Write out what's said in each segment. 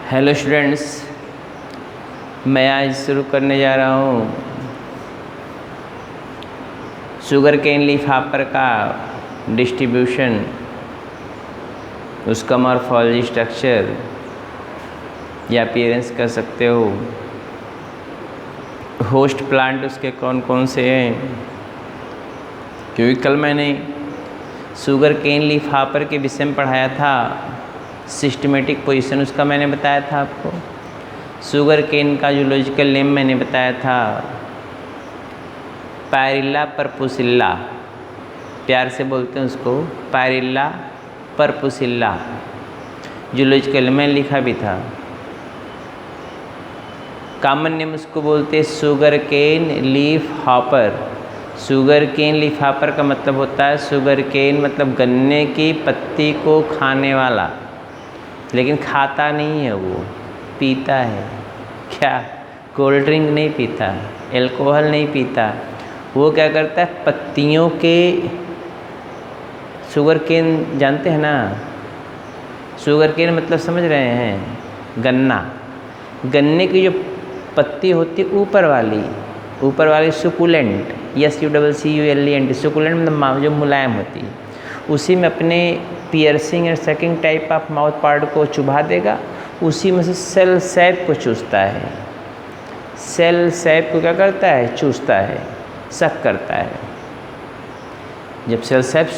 Hello students, मैं आज शुरू करने जा रहा हूँ शुगर केन लीफ हॉपर का डिस्ट्रीब्यूशन, उसका मॉर्फोलॉजी, स्ट्रक्चर या अपीयरेंस कर सकते हो। होस्ट प्लांट उसके कौन कौन से हैं, क्योंकि कल मैंने शुगर केन लीफ हॉपर के विषय में पढ़ाया था। सिस्टमेटिक पोजीशन उसका मैंने बताया था आपको। शुगर केन का जूलॉजिकल नेम मैंने बताया था पायरिल्ला परपुसिल्ला, प्यार से बोलते हैं उसको पायरिल्ला परपुसिल्ला। जूलॉजिकल में लिखा भी था। कॉमन नेम उसको बोलते हैं sugar cane leaf hopper. Sugar cane leaf hopper का मतलब होता है शुगर केन मतलब गन्ने की पत्ती को खाने वाला, लेकिन खाता नहीं है, वो पीता है। क्या? कोल्ड ड्रिंक नहीं पीता, एल्कोहल नहीं पीता। वो क्या करता है, पत्तियों के, शुगर केन जानते हैं ना, शुगर केन मतलब समझ रहे हैं, गन्ना, गन्ने की जो पत्ती होती है ऊपर वाली सुकुलेंट, SUCCULENT, सुकुलेंट मतलब जो मुलायम होती है, उसी में अपने पियर्सिंग और sucking type of mouth part को चुभा देगा। उसी में से सेल सैप को चूसता है। सेल सैप को क्या करता है, चूसता है, सक करता है। जब सेल सैप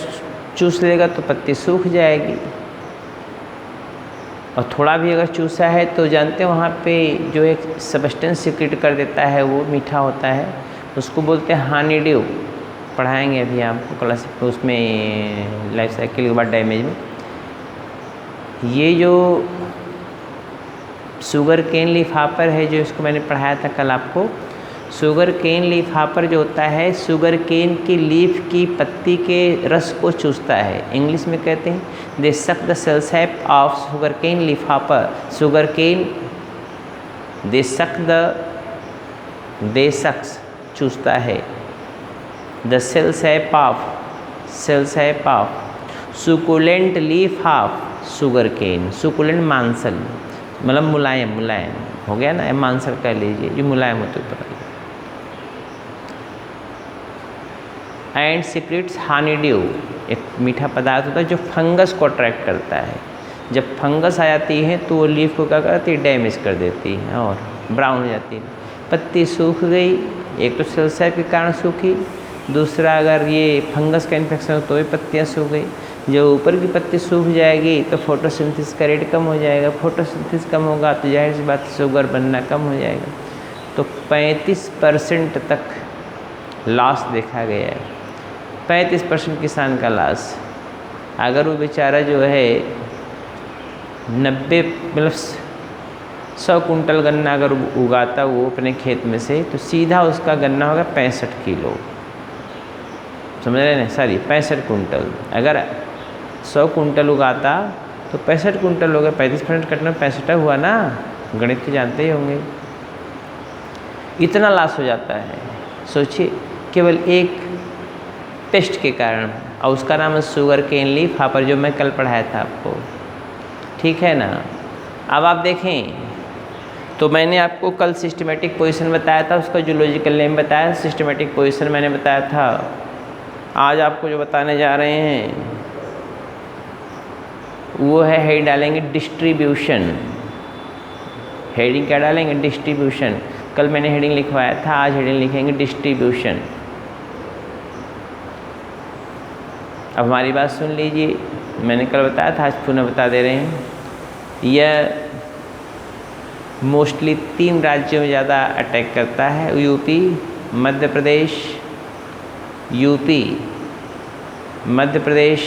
चूस लेगा तो पत्ती सूख जाएगी, और थोड़ा भी अगर चूसा है तो जानते हैं वहाँ पे जो एक सब्सटेंस सिक्रेट कर देता है, वो मीठा होता है, उसको बोलते हैं हनी ड्यू। पढ़ाएंगे अभी आपको क्लास उसमें लाइफ साइकिल के बाद डैमेज में। ये जो शुगर केन लीफ हॉपर है, जो इसको मैंने पढ़ाया था कल आपको, शुगर केन लीफ हॉपर जो होता है शुगर केन की लीफ की पत्ती के रस को चूसता है। इंग्लिश में कहते हैं they suck the cell sap of sugar cane leaf hopper. Sugar cane they sucks चूसता है the cell sap of succulent leaf of sugar cane. Succulent मांसल मतलब मुलायम हो गया ना, मांसल कह लीजिए, जो मुलायम होते ऊपर। एंड सिक्रेट्स हनी ड्यू, एक मीठा पदार्थ होता है जो फंगस को अट्रैक्ट करता है। जब फंगस आ जाती है तो वो लीफ को क्या करती है, डैमेज कर देती है और ब्राउन हो जाती है। पत्ती सूख गई, एक तो सेल सैप के कारण सूखी, दूसरा अगर ये फंगस का इन्फेक्शन हो तो भी पत्तियाँ सूख गई। जब ऊपर की पत्ती सूख जाएगी तो फोटोसिंथेसिस का रेट कम हो जाएगा। फोटोसिंथेसिस कम होगा तो जाहिर सी बात शुगर बनना कम हो जाएगा। तो 35% तक लॉस देखा गया है। 35% किसान का लॉस। अगर वो बेचारा जो है 90 मतलब 100 कुंटल गन्ना अगर उगाता वो अपने खेत में से, तो सीधा उसका गन्ना होगा 65 किलो। समझ रहे हैं? Sorry 65 quintal. अगर 100 कुंटल उगाता तो 65 कुंटल हो गया। 35% कटना 65 हुआ ना, गणित के जानते ही होंगे। इतना लॉस हो जाता है, सोचिए, केवल एक पेस्ट के कारण, और उसका नाम है शुगर केन लीफ हॉपर, जो मैं कल पढ़ाया था आपको। ठीक है ना? अब आप देखें तो मैंने आपको कल सिस्टमेटिक पोजीशन बताया था, उसका जूलॉजिकल नेम बताया, सिस्टमेटिक पोजीशन मैंने बताया था। आज आपको जो बताने जा रहे हैं वो है, हेड डालेंगे डिस्ट्रीब्यूशन। हेडिंग क्या डालेंगे? डिस्ट्रीब्यूशन। कल मैंने हेडिंग लिखवाया था, आज हेडिंग लिखेंगे डिस्ट्रीब्यूशन। अब हमारी बात सुन लीजिए, मैंने कल बताया था, आज पुनः बता दे रहे हैं। यह मोस्टली 3 राज्यों में ज़्यादा अटैक करता है, यूपी, मध्य प्रदेश,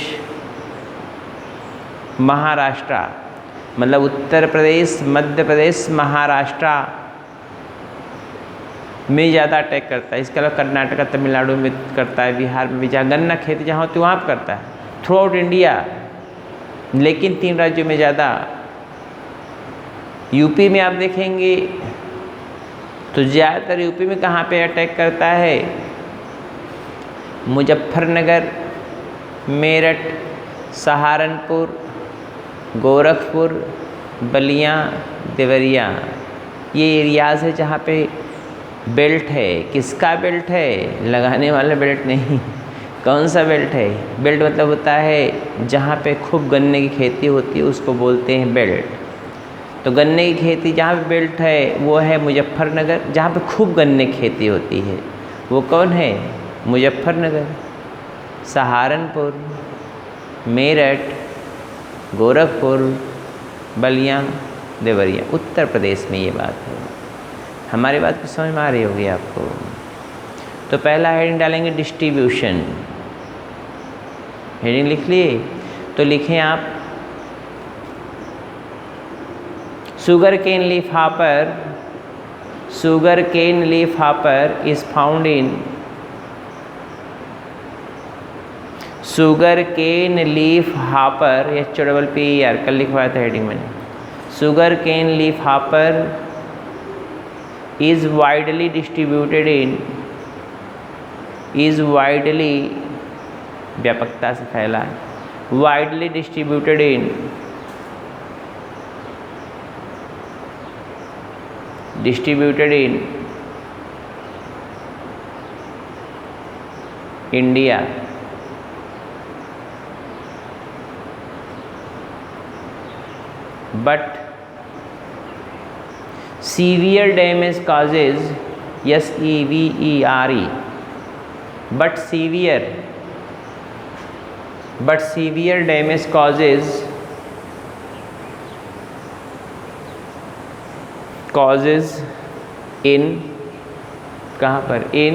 महाराष्ट्र, मतलब उत्तर प्रदेश, मध्य प्रदेश, महाराष्ट्र में ज़्यादा अटैक करता है। इसके अलावा कर्नाटक, तमिलनाडु में करता है, बिहार में भी, जहाँ गन्ना खेती जहाँ होती है वहाँ पर करता है, थ्रू आउट इंडिया। लेकिन 3 राज्यों में ज़्यादा। यूपी में आप देखेंगे तो ज़्यादातर यूपी में कहाँ पे अटैक करता है? मुजफ्फरनगर, मेरठ, सहारनपुर, गोरखपुर, बलिया, देवरिया, ये एरियाज़ है जहाँ पे बेल्ट है। किसका बेल्ट है? लगाने वाला बेल्ट नहीं। कौन सा बेल्ट है? बेल्ट मतलब होता है जहाँ पे खूब गन्ने की खेती होती है, उसको बोलते हैं बेल्ट। तो गन्ने की खेती जहाँ पे बेल्ट है वो है मुजफ्फरनगर, जहाँ पे खूब गन्ने की खेती होती है। वो कौन है? मुजफ्फरनगर, सहारनपुर, मेरठ, गोरखपुर, बलिया, देवरिया, उत्तर प्रदेश में ये बात है। हमारी बात को समझ में आ रही होगी आपको। तो पहला हेडिंग डालेंगे डिस्ट्रीब्यूशन। हेडिंग लिख लिए? तो लिखें आप sugar cane leaf hopper, sugar cane leaf hopper is found in, sugar cane leaf hopper, HOPPER, कल लिखवाया था हेडिंग मैंने। Sugar cane leaf hopper is widely distributed in, is widely, व्यापकता से फैला, widely distributed in, distributed in India, but severe damage causes, SEVERE, but severe damage causes in, कहाँ पर? in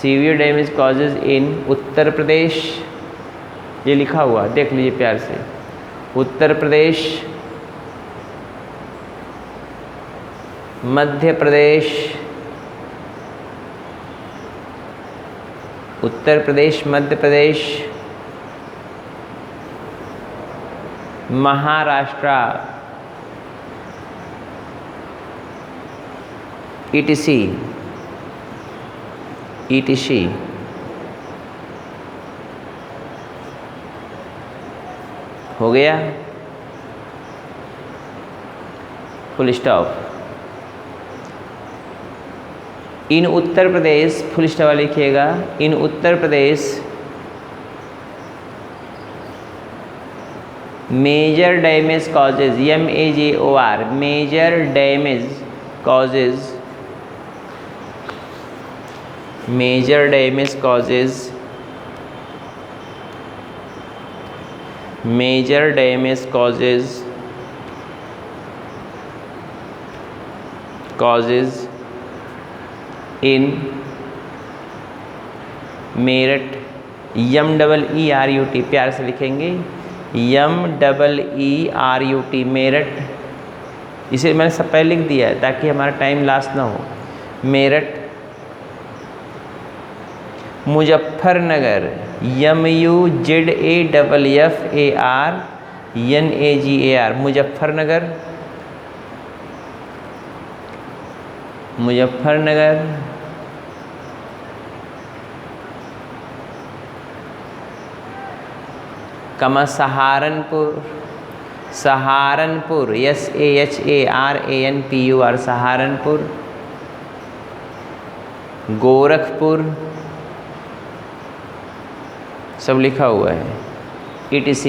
severe damage causes in Uttar Pradesh, ये लिखा हुआ देख लीजिए प्यार से, उत्तर प्रदेश, मध्य प्रदेश, उत्तर प्रदेश, मध्य प्रदेश, महाराष्ट्र, ETC हो गया, full stop. In Uttar Pradesh, full stop लिखिएगा, in Uttar Pradesh major damage causes, MAJOR, major damage causes, major damage causes, major damage causes, causes in Meerut, MEERUT, प्यार से लिखेंगे, MEERUT, मेरठ। इसे मैंने सब पहले लिख दिया है ताकि हमारा टाइम लॉस ना हो। मेरठ, मुजफ्फरनगर, MUZAFFARNAGAR, मुजफ्फरनगर, मुजफ्फरनगर, कमा सहारनपुर, सहारनपुर, SAHARANPUR, सहारनपुर, गोरखपुर, सब लिखा हुआ है, ETC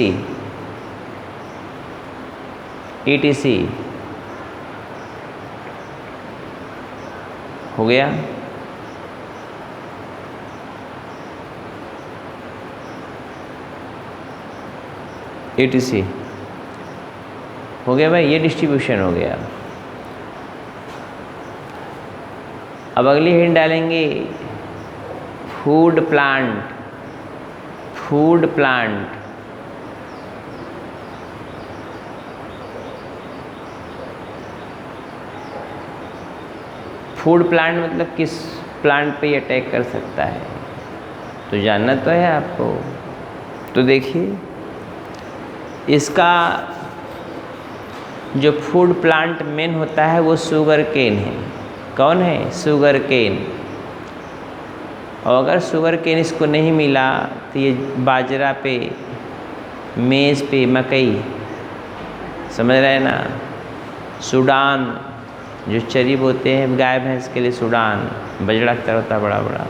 हो गया। ETC हो गया भाई, ये डिस्ट्रीब्यूशन हो गया। अब अगली हेडिंग डालेंगे food plant, food plant. Food plant मतलब किस प्लांट पे ये अटैक कर सकता है, तो जानना तो है आपको। तो देखिए, इसका जो फूड प्लांट मेन होता है वो शुगर केन है। कौन है? Sugar cane. और अगर शुगर केन इसको नहीं मिला तो ये बाजरा पे, मेज़ पे, मकई, समझ रहे हैं ना। सूडान जो चरी बोते हैं गाय भैंस के लिए, सूडान बजड़ा की तरह होता है, बड़ा बड़ा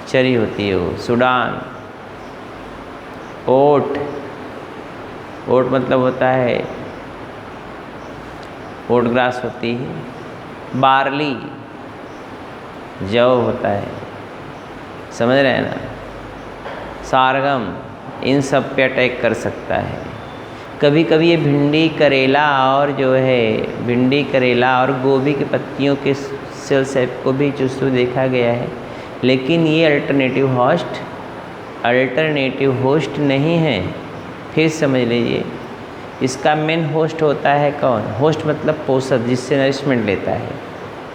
चरी होती है वो सूडान। ओट, ओट मतलब होता है ओट ग्रास होती है। बार्ली जौ होता है, समझ रहे हैं ना। सारगम इन सब पे अटैक कर सकता है। कभी कभी ये भिंडी करेला और जो है भिंडी करेला और गोभी की पत्तियों के सेल सेप को भी चूसते देखा गया है, लेकिन ये अल्टरनेटिव होस्ट नहीं है। फिर समझ लीजिए, इसका मेन होस्ट होता है कौन? होस्ट मतलब पोषक जिससे नरिशमेंट लेता है।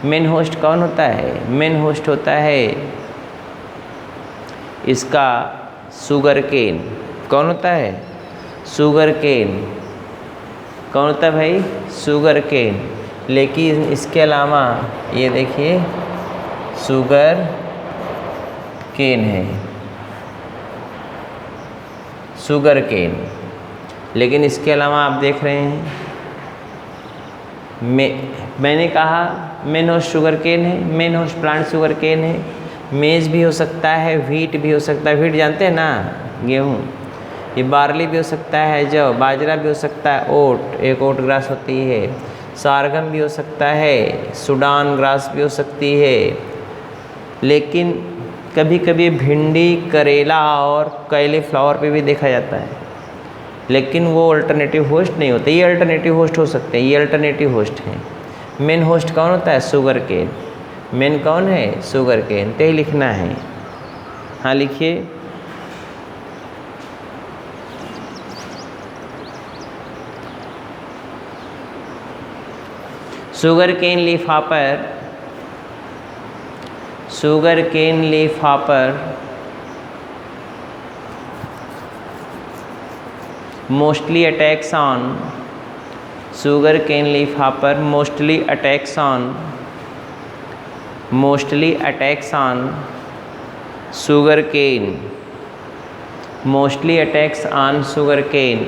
मेन होस्ट कौन होता है? मेन होस्ट होता है इसका शुगर केन। कौन होता है? Sugar cane. कौन होता है भाई? Sugar cane. लेकिन इसके अलावा ये देखिए शुगर केन है, शुगर केन। लेकिन इसके अलावा आप देख रहे हैं मैंने कहा मेन होस्ट शुगर केन है, main host plant sugar cane है। मेज भी हो सकता है, व्हीट भी हो सकता है। व्हीट जानते हैं ना, गेहूँ। ये बार्ली भी हो सकता है, जौ, बाजरा भी हो सकता है, ओट एक ओट ग्रास होती है। सारगम भी हो सकता है, सूडान ग्रास भी हो सकती है। लेकिन कभी कभी भिंडी करेला और कैलीफ्लावर पे भी देखा जाता है, लेकिन वो अल्टरनेटिव होस्ट नहीं होते। ये अल्टरनेटिव होस्ट हो सकते हैं, ये अल्टरनेटिव होस्ट हैं। मेन होस्ट कौन होता है? Sugar cane. मेन कौन है? Sugar cane. तो लिखना है, हाँ लिखिए। Sugar cane leaf hopper, sugar cane leaf hopper mostly attacks on sugar cane leaf hopper mostly attacks on sugar cane, mostly attacks on sugar cane.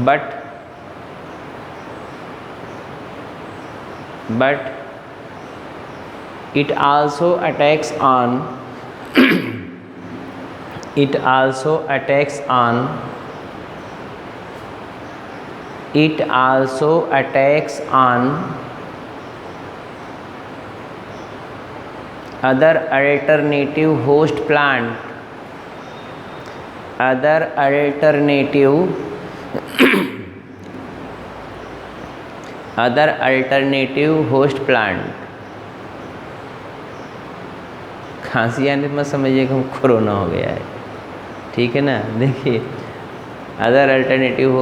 But it also attacks on other alternative host plant, other alternative host plant। खांसी आने मत समझिए कि हम corona हो गया है, ठीक है ना। देखिए other alternative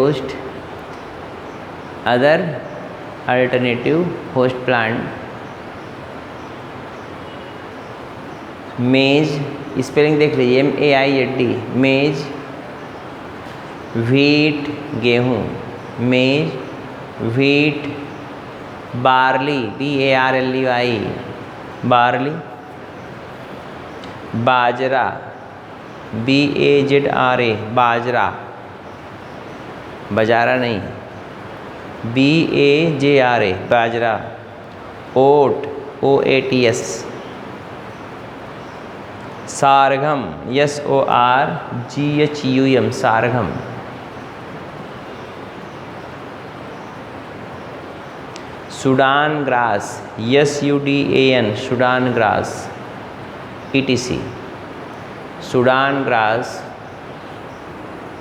host plant, maize spelling देख लीजिए, MAIZD, मेज। व्हीट गेहूँ, maize, wheat. Barley BARLY, barley. Bajra BAZRA, bajra, bajara नहीं, BAJRA, bajra. Oat OATS। Sorghum SORGHUM, sorghum. Sudan grass SUDAN, Sudan grass ETC, Sudan grass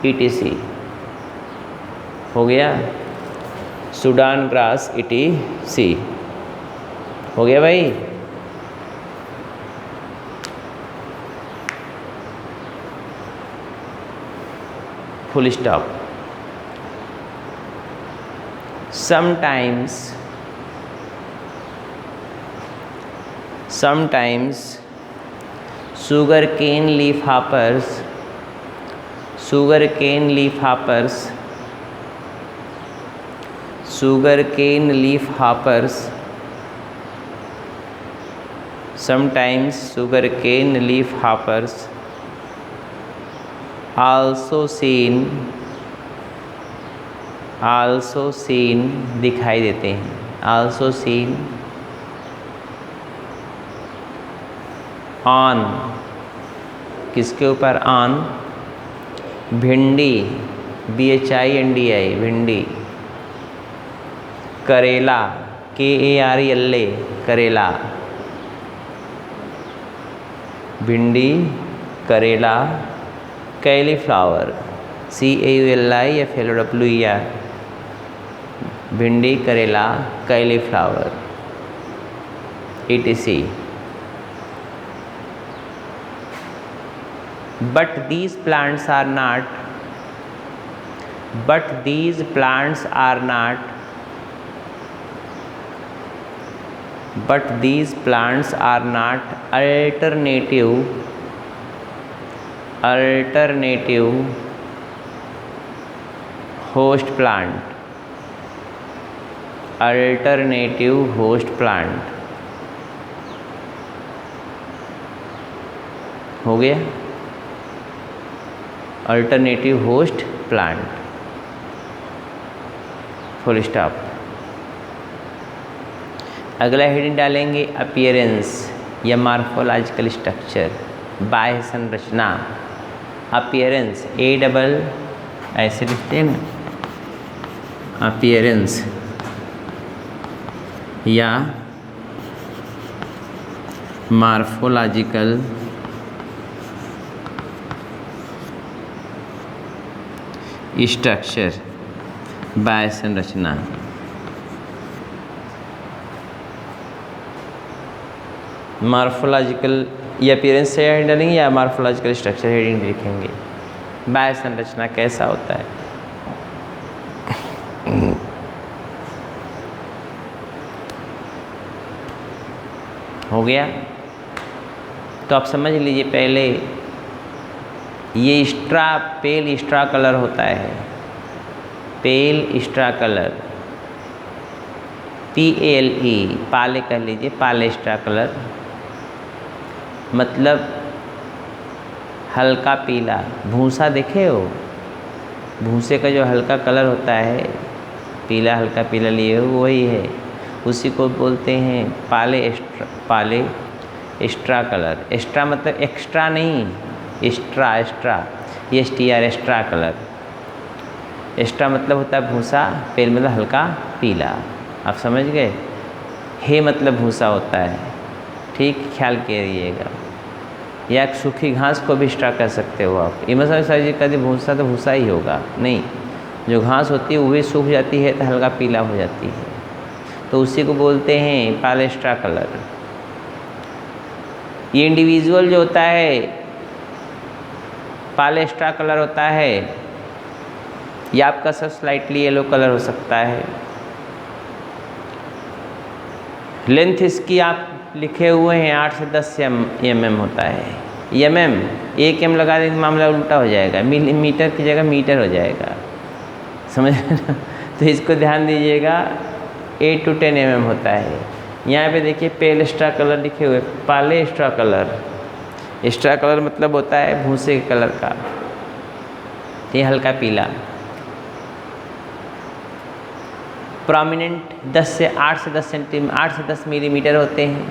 ETC हो गया। सूडान ग्रास ETC हो गया भाई। Full stop. sometimes sugar cane leaf hoppers Sometimes sugarcane leaf hoppers also seen दिखाई देते हैं, also seen on, किसके ऊपर? on भिंडी, BHINDI भिंडी, करेला, KARELA करेला, भिंडी, करेला, कैलीफ्लावर, CAULIFLOWER भिंडी, करेला, cauliflower, etc. But these plants are not alternative host plant. हो गया, alternative host plant, full stop. अगला हेडिंग डालेंगे अपीयरेंस या मार्फोलॉजिकल स्ट्रक्चर, बाह्य संरचना। अपीयरेंस ऐसे लिखते हैं ना, अपीयरेंस या मार्फोलॉजिकल स्ट्रक्चर, बाह्य संरचना। मार्फोलॉजिकल या अपीयरेंस से हेडिंग डालेंगे या मार्फोलॉजिकल स्ट्रक्चर हेडिंग लिखेंगे। बाह्य संरचना कैसा होता है? हो गया। तो आप समझ लीजिए, पहले ये पेल स्ट्रा कलर होता है, पेल स्ट्रा कलर, PALE पाले कह लीजिए, पाले स्ट्रा कलर मतलब हल्का पीला। भूसा देखे हो, भूसे का जो हल्का कलर होता है, पीला, हल्का पीला लिए हो, वही है, उसी को बोलते हैं पाले स्ट्रा कलर। एक्स्ट्रा मतलब एक्स्ट्रा नहीं, स्ट्रा एक्स्ट्रा कलर। एक्स्ट्रा मतलब होता है भूसा, पेल मतलब हल्का पीला। आप समझ गए? हे मतलब भूसा होता है, ठीक, ख्याल करिएगा। या सूखी घास को भी एक्स्ट्रा कह सकते हो आप। ये मतलब सारी चीज़ कहते भूसा तो भूसा ही होगा, नहीं, जो घास होती है वो भी सूख जाती है तो हल्का पीला हो जाती है, तो उसी को बोलते हैं पालेस्ट्रा कलर। ये इंडिविजुअल जो होता है पालेस्ट्रा कलर होता है, या आपका सब स्लाइटली येलो कलर हो सकता है। लेंथ इसकी आप लिखे हुए हैं 8 से 10 mm होता है। mm 1 m लगा देंगे मामला उल्टा हो जाएगा, मिलीमीटर की जगह मीटर हो जाएगा, समझ ना? तो इसको ध्यान दीजिएगा, 8 to 10 mm होता है। यहाँ पे देखिए पेलेस्ट्रा कलर लिखे हुए, पालेस्ट्रा कलर। एक्स्ट्रा कलर मतलब होता है भूसे के कलर का, ये हल्का पीला। प्रोमिनेंट 8 से 10 मिलीमीटर होते हैं,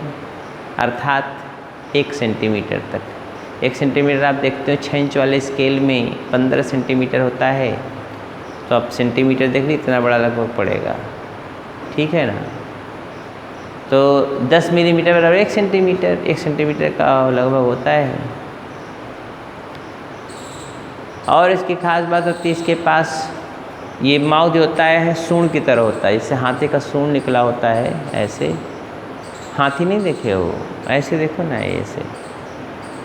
अर्थात 1 सेंटीमीटर तक। 1 सेंटीमीटर आप देखते हो 6 इंच वाले स्केल में 15 सेंटीमीटर होता है, तो आप सेंटीमीटर देख लीजिए इतना बड़ा लगभग पड़ेगा, ठीक है ना? तो 10 मिलीमीटर बराबर 1 सेंटीमीटर, 1 सेंटीमीटर का लगभग होता है। और इसकी खास बात होती है, इसके पास ये माउथ जो होता है सूंड की तरह होता है, इससे हाथी का सूंड निकला होता है। ऐसे हाथी नहीं देखे हो, ऐसे देखो ना, ऐसे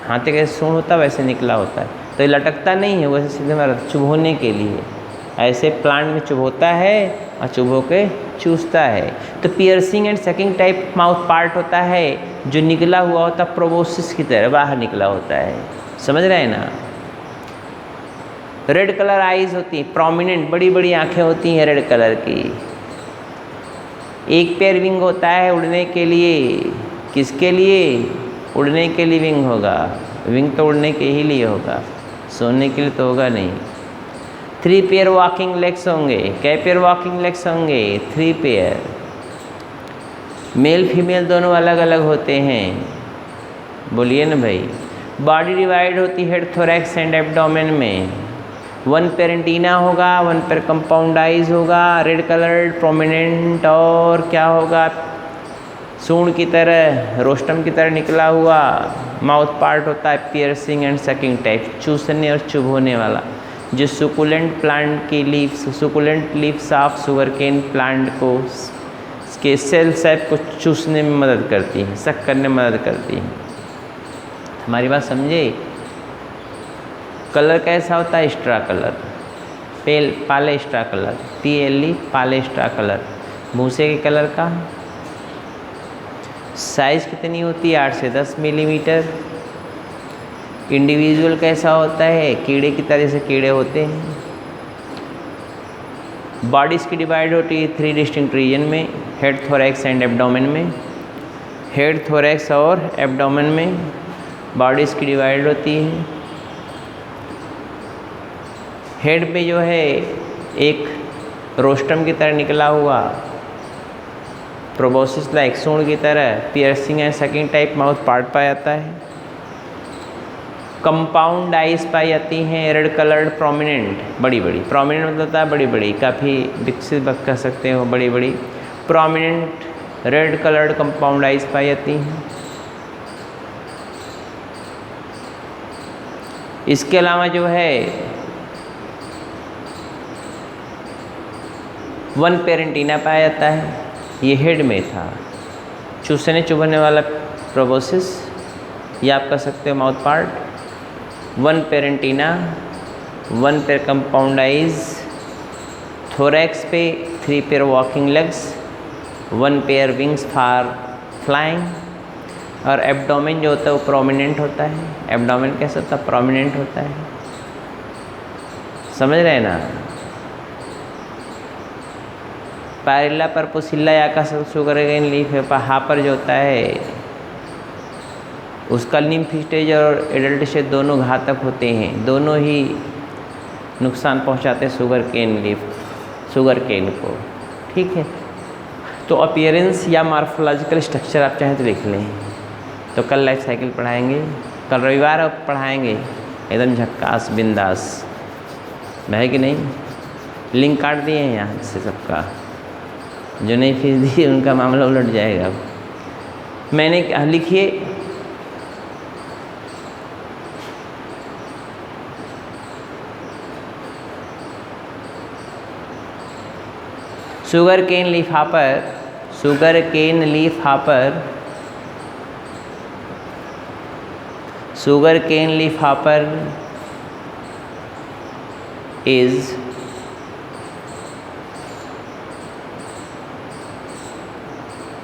हाथी का सूंड होता है वैसे निकला होता है, तो ये लटकता नहीं है, वैसे सीधे मारा चुभोने के लिए ऐसे प्लांट में चुभोता है और चुभो के चूसता है। तो piercing and sucking type mouth part होता है, जो निकला हुआ होता है प्रोबोसिस की तरह बाहर निकला होता है, समझ रहे हैं ना? रेड कलर आईज होती हैं, प्रोमिनेंट बड़ी बड़ी आंखें होती हैं रेड कलर की। एक पेयर विंग होता है उड़ने के लिए, किसके लिए? उड़ने के लिए विंग होगा। विंग तो उड़ने के ही लिए होगा, सोने के लिए तो होगा नहीं। 3 पेयर वॉकिंग लेग्स होंगे। कै पेयर वॉकिंग लेग्स होंगे? 3 पेयर। मेल फीमेल दोनों अलग अलग होते हैं, बोलिए ना भाई। बॉडी डिवाइड होती है हेड, थोरैक्स एंड एब्डोमेन में। 1 पेयर एंटीना होगा, 1 पेयर कंपाउंड आइज होगा, रेड कलर्ड प्रोमिनेंट, और क्या होगा? सूंड की तरह, रोस्टम की तरह निकला हुआ माउथ पार्ट होता है, पियर्सिंग एंड सकिंग टाइप, चूसने और चुभोने वाला, जो सुकुलेंट प्लांट की leaves, succulent leaves of sugarcane plant को के सेल सैप को चूसने में मदद करती हैं, सक करने में मदद करती हैं। हमारी बात समझे? कलर कैसा होता है? Straw colour, pale straw colour, PLE pale straw colour, भूसे के कलर का। साइज़ कितनी होती है? 8 से 10 मिलीमीटर। इंडिविजुअल कैसा होता है? कीड़े की तरह से कीड़े होते हैं। बॉडीज़ की डिवाइड होती है 3 डिस्टिंक्ट रीजन में, हेड, थोरैक्स एंड एब्डोमेन में। हेड, थोरैक्स और एब्डोमेन में बॉडीज़ की डिवाइड होती है। हेड में जो है एक रोस्टम की तरह निकला हुआ प्रोबोसिस लाइक सूंड की तरह piercing and sucking type mouth part पाया जाता है। कंपाउंड आइज पाई जाती हैं, रेड कलर्ड प्रोमिनेंट, बड़ी बड़ी। प्रोमिनेंट मतलब होता है बड़ी बड़ी, काफ़ी विकसित कह सकते हो, बड़ी बड़ी prominent red coloured compound eyes पाई जाती हैं। इसके अलावा जो है 1 पेयर एंटीना पाया जाता है, ये हेड में था, चूसने चुभने वाला प्रोबोसिस, या आप कह सकते हो mouth part. 1 pair antenna, 1 pair compound eyes, thorax पे 3 pair walking legs, 1 pair wings for flying, और एब्डोमेन जो होता है वो प्रोमिनेंट होता है। एब्डोमेन कैसा होता है? प्रोमिनेंट होता है। समझ रहे हैं ना? पैरेला परपोसिल्ला या का शुगरकेन लीफ है, हापर जो होता है उसका लिम्फ स्टेज और एडल्ट स्टेज दोनों घातक होते हैं, दोनों ही नुकसान पहुंचाते हैं शुगरकेन को। ठीक है, तो अपीयरेंस या मॉर्फोलॉजिकल स्ट्रक्चर आप चाहें तो लिख लें। तो कल लाइफ साइकिल पढ़ाएंगे, कल रविवार अब पढ़ाएंगे, एकदम झक्कास बिंदास है कि नहीं। लिंक काट दिए हैं यहाँ से सबका, जो नहीं फीस दी उनका मामला उलट जाएगा। मैंने लिखिए sugarcane leaf hopper, sugarcane leaf hopper, sugarcane leaf hopper is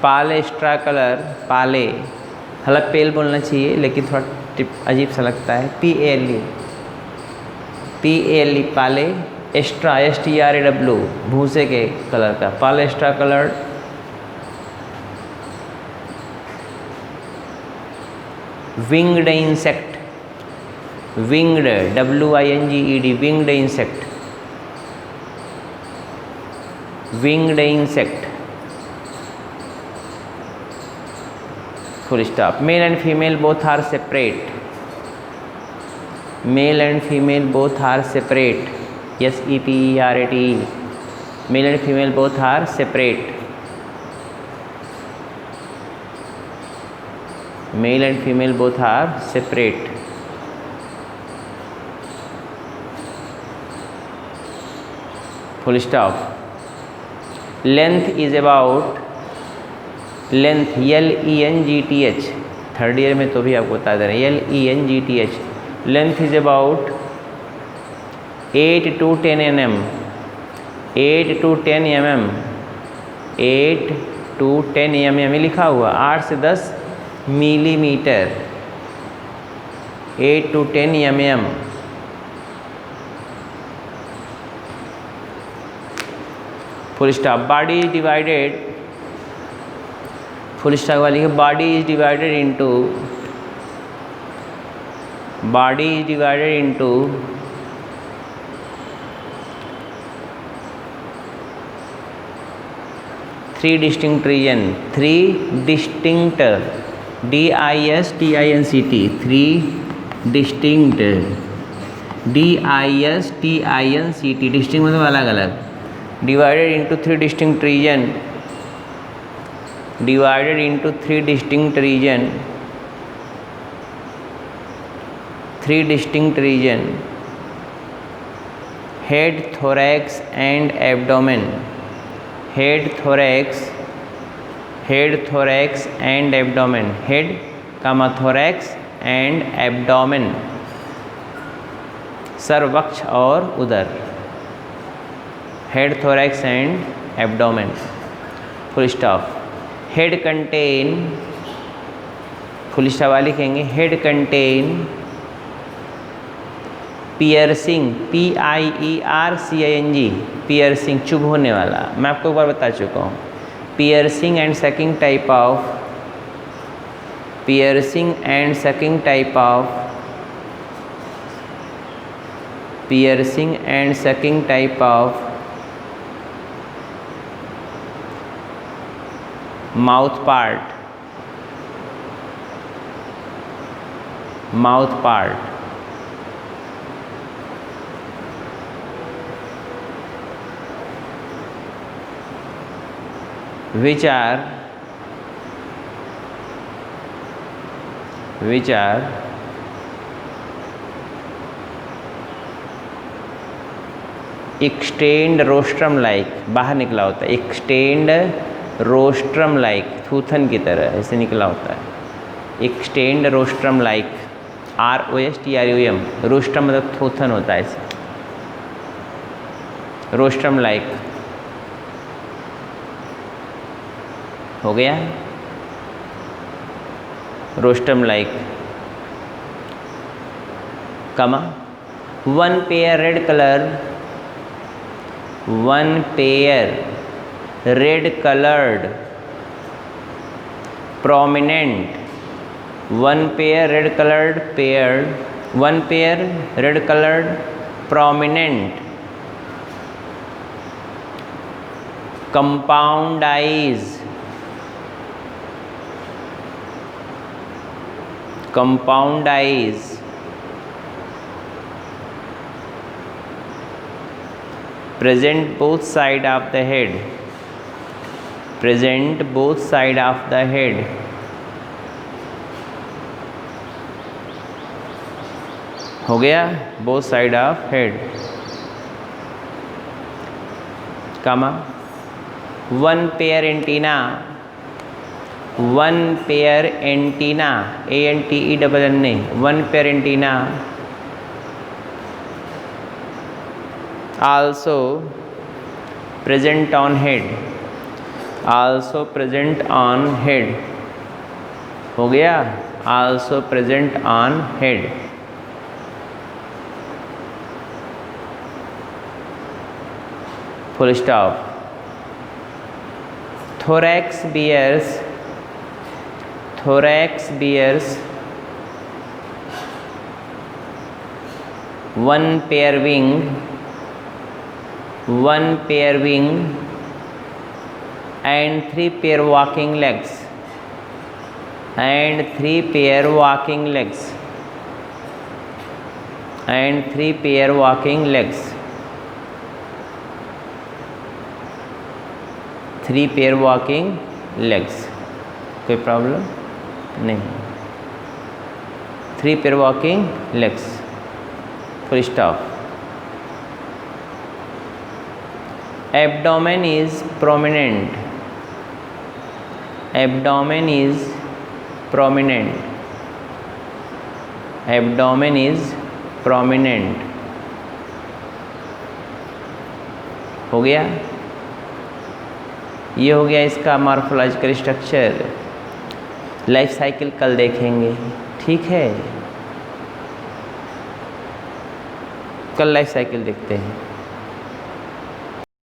pale straw colour, pale हलक पेल बोलना चाहिए लेकिन थोड़ा अजीब सा लगता है। PALE पाले, एस्ट्रा STRAW भूसे के कलर का, pale straw colour. Winged insect, winged WINGED, winged insect, winged insect, full stop. Male and female both are separate, male and female both are separate, SEPARATE, male and female both are separate, male and female both are separate. Full stop. Length is about, length LENGTH, third year में तो भी आपको बता दे रहे हैं, LENGTH, length is about 8 to 10 mm, 8 to 10 mm, 8 to 10 mm लिखा हुआ, 8 से 10 millimetre, 8 to 10 mm। Full stop. Body divided, full stop वाली है, body is divided into 3 distinct region, 3 distinct DISTINCT 3 distinct DISTINCT distinct मतलब अलग अलग, divided into 3 distinct region, divided into 3 distinct region, 3 distinct region, head, thorax and abdomen, head, thorax and abdomen, head, thorax and abdomen, sir, वक्ष और उदर, head, thorax and abdomen, full stop. Head contain, full stop वाली लिखेंगे, head contain piercing, PIERCING, piercing, चुभ होने वाला, मैं आपको एक बार बता चुका हूँ, piercing and sucking type of, piercing and sucking type of, piercing and sucking type of mouth part, mouth part, which are extend rostrum like, बाहर निकला होता है, extend rostrum like, थूथन की तरह ऐसे निकला होता है, extend rostrum like, ROSTRUM, rostrum मतलब थूथन होता है ऐसे, rostrum like हो गया, रोस्ट्रम लाइक, कमा, 1 pair red colour, 1 pair red coloured prominent, 1 pair red colored paired, 1 pair red colored prominent, compound eyes, compound eyes, present both side of the head, present both side of the head, हो गया, both side of head, comma, 1 pair antenna, 1 pair antenna, ANTENNA, 1 pair antenna, also present on head, also present on head, हो गया, also present on head, full stop. Thorax bears, thorax bears 1 pair wing, 1 pair wing and 3 pair walking legs, and 3 pair walking legs, and 3 pair walking legs, 3 pair walking legs, कोई problem नहीं, 3 pair walking legs, full stop. Abdomen is prominent, abdomen is prominent, abdomen is prominent, हो गया, ये हो गया इसका morphological structure. Life cycle कल देखेंगे, ठीक है, कल लाइफ साइकिल देखते हैं।